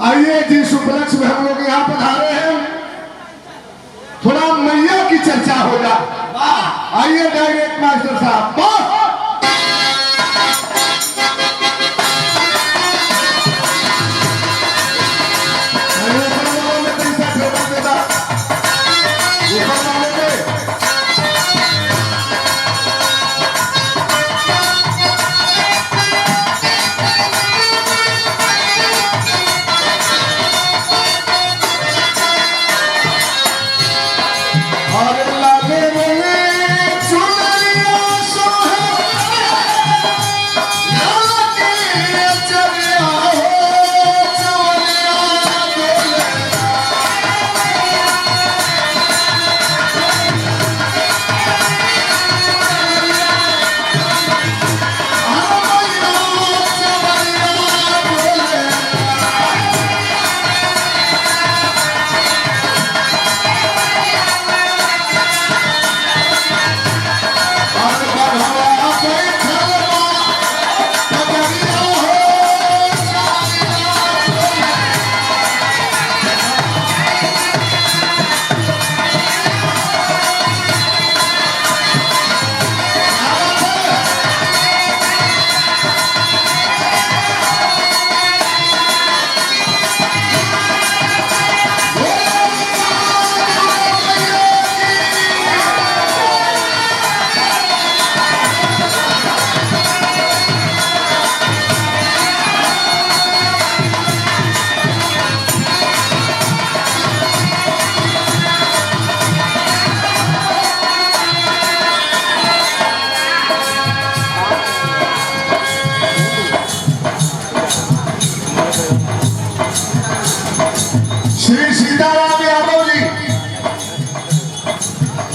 आइए जिस उपलक्ष्य में हम लोग यहाँ पधारे हैं थोड़ा मैया की चर्चा हो जाए। आइए डायरेक्ट मास्टर साहब।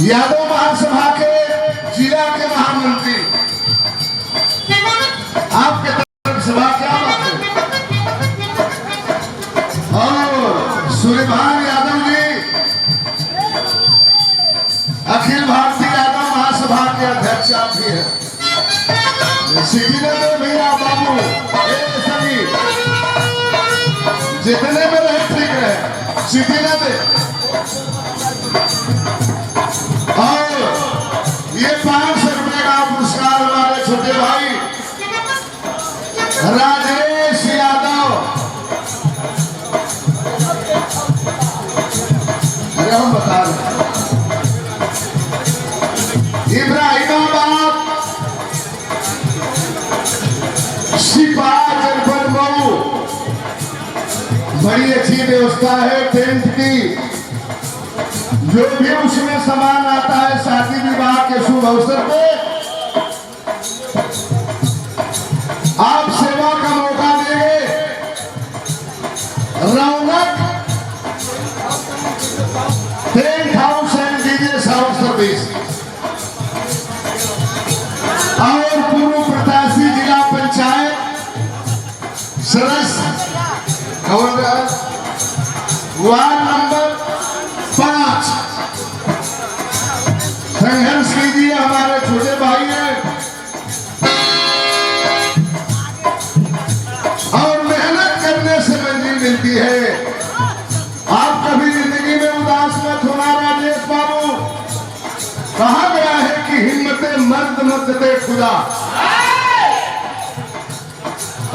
यादव महासभा के जिला के महामंत्री, आपके तरफ सभा क्या बात है। और सूर्यभान यादव जी अखिल भारतीय यादव महासभा के अध्यक्ष आप भी है। सिद्धिनगर भैया बाबू सभी जितने में रहे ठीक रहे। सिद्धिनगर और ये 500 रुपए का पुरस्कार हमारे छोटे भाई राजेश यादव, अरे हम बता रहे इब्राहिमाबाद सिपाही जनपद मऊ, बड़ी अच्छी व्यवस्था है टेंट की। जो भी उसमें सामान आता है शादी विवाह के शुभ अवसर पे आप सेवा का मौका देंगे। Raunak tent house and DJ sound service और पूर्व प्रत्याशी जिला पंचायत सदस्य वार्ड नंबर 5 संघर्ष कीजिए। हमारे छोटे भाई हैं और मेहनत करने से मंजिल मिलती है। आप कभी जिंदगी में उदास मत होना राजेश बाबू। कहा गया है कि हिम्मतें मर्द मत दे खुदा।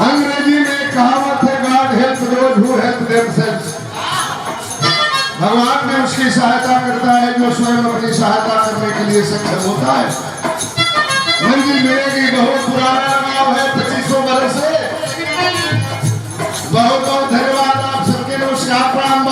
अंग्रेजी में कहावत है God help those who help themselves. भगवान भी उसकी सहायता करता है जो स्वयं अपनी सहायता करने के लिए सक्षम होता है। मंजिल मिलेगी। बहुत पुराना लगाव है 2500 बरस से। बहुत बहुत धन्यवाद आप सबके। नमस्कार प्रणाम।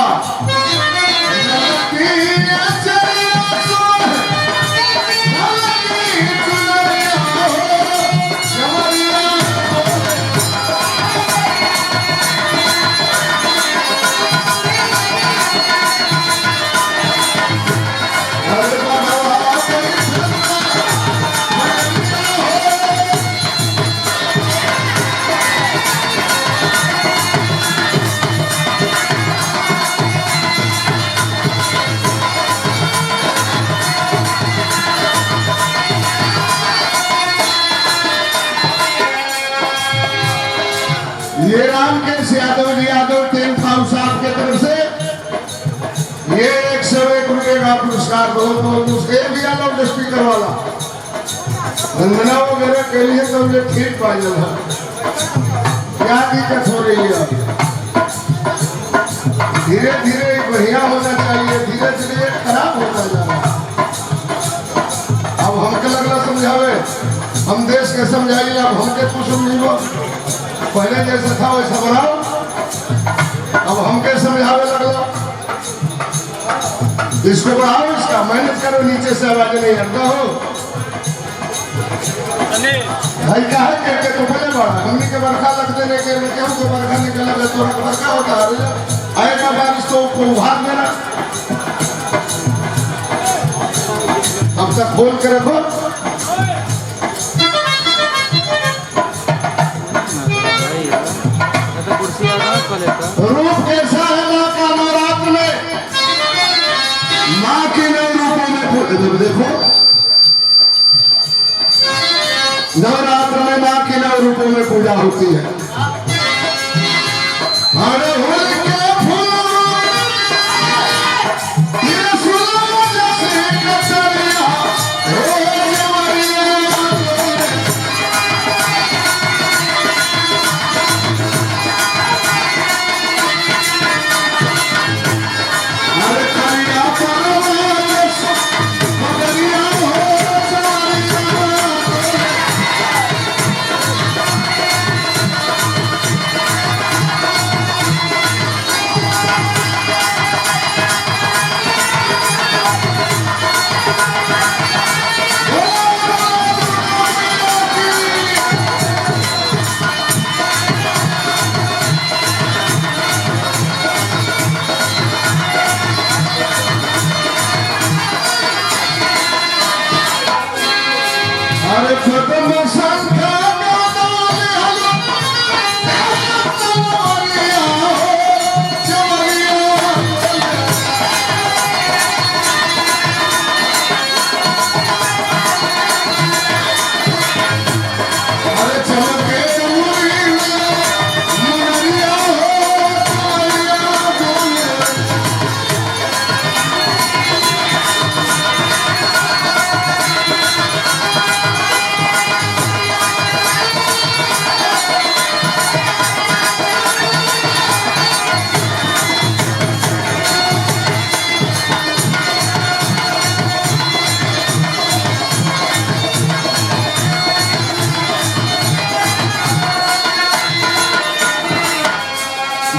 का पुरस्कार बहुत बहुत उसके भी लाउड स्पीकर वाला वंदना वगैरह के लिए तो मुझे ठीक पाई है। क्या दिक्कत हो रही है? धीरे धीरे बढ़िया होना चाहिए, धीरे धीरे खराब होता जा रहा है। अब हमके लगला समझावे, हम देश के समझाइए, अब हमके कुछ समझो। पहले जैसा था वैसा बनाओ, अब हमके समझावे लगला। इसको बढ़ाओ, इसका मेहनत करो, नीचे से आवाज नहीं हटता हो भाई। कहा करके तो पहले बढ़ा हमने के बरखा लग देने के क्यों को बरखा निकला है तो बरखा होता है आएगा बारिश तो उभार देना। अब तक खोल के रखो। रूप कैसा है माँ का नवरात्र में? माँ के नौ रूपों में देखो, नवरात्र में माँ के नौ रूपों में पूजा होती है।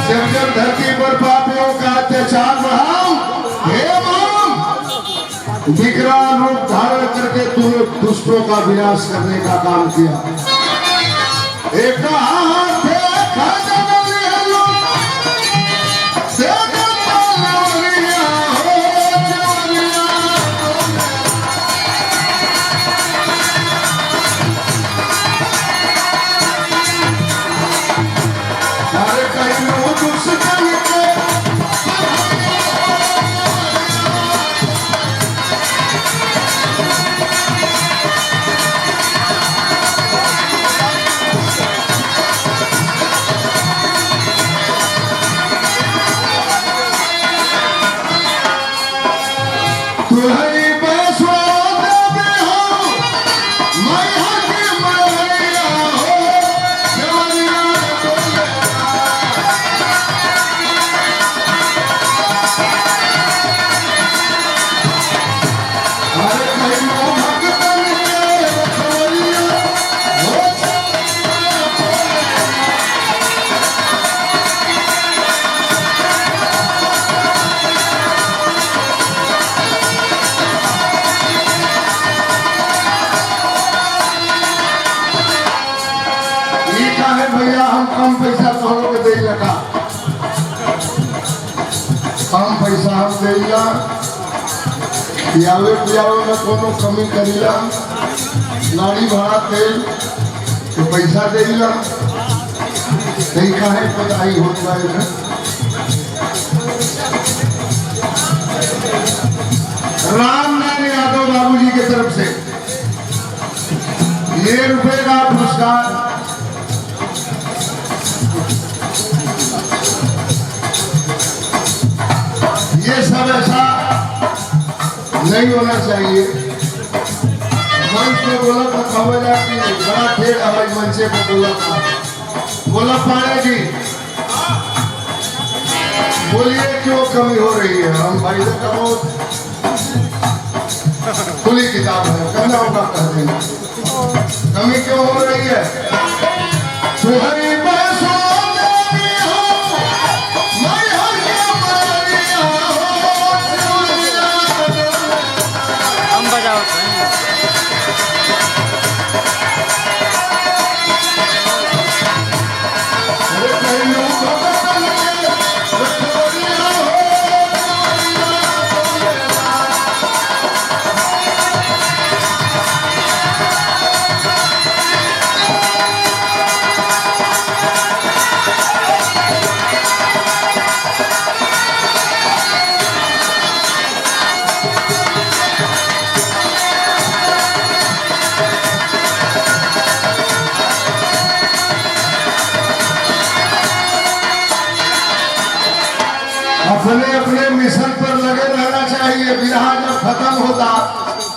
जब जब धरती पर पापियों का अत्याचार बढ़ा, हे मां, विकराल रूप धारण करके तूने दुष्टों का विनाश करने का काम किया। एक हाथ भैया हम कम पैसा तो हम लोग दे लगा, कम पैसा हम देला, पियावे पियावे में कोनो कमी करीला, गाड़ी भाड़ा तेल तो पैसा देला, नहीं काहे पताई होता है। रामनारायण यादव बाबूजी की तरफ से ये रुपए का पुरस्कार ये सब ऐसा नहीं होना चाहिए। मंच पे बोला था खबरदार की बड़ा ढेर हवाई मंचे पे बोला था। बोला पाणे जी बोलिए क्यों कमी हो रही है। हम भाई का बहुत खुली किताब है, कहना होगा कह देना। कमी क्यों हो रही है? तुम्हारी बरसों में हो, मैं हर क्या मरिया हो, हम बजाओ अपने अपने मिशन पर लगे रहना चाहिए। विरहा जब खत्म होता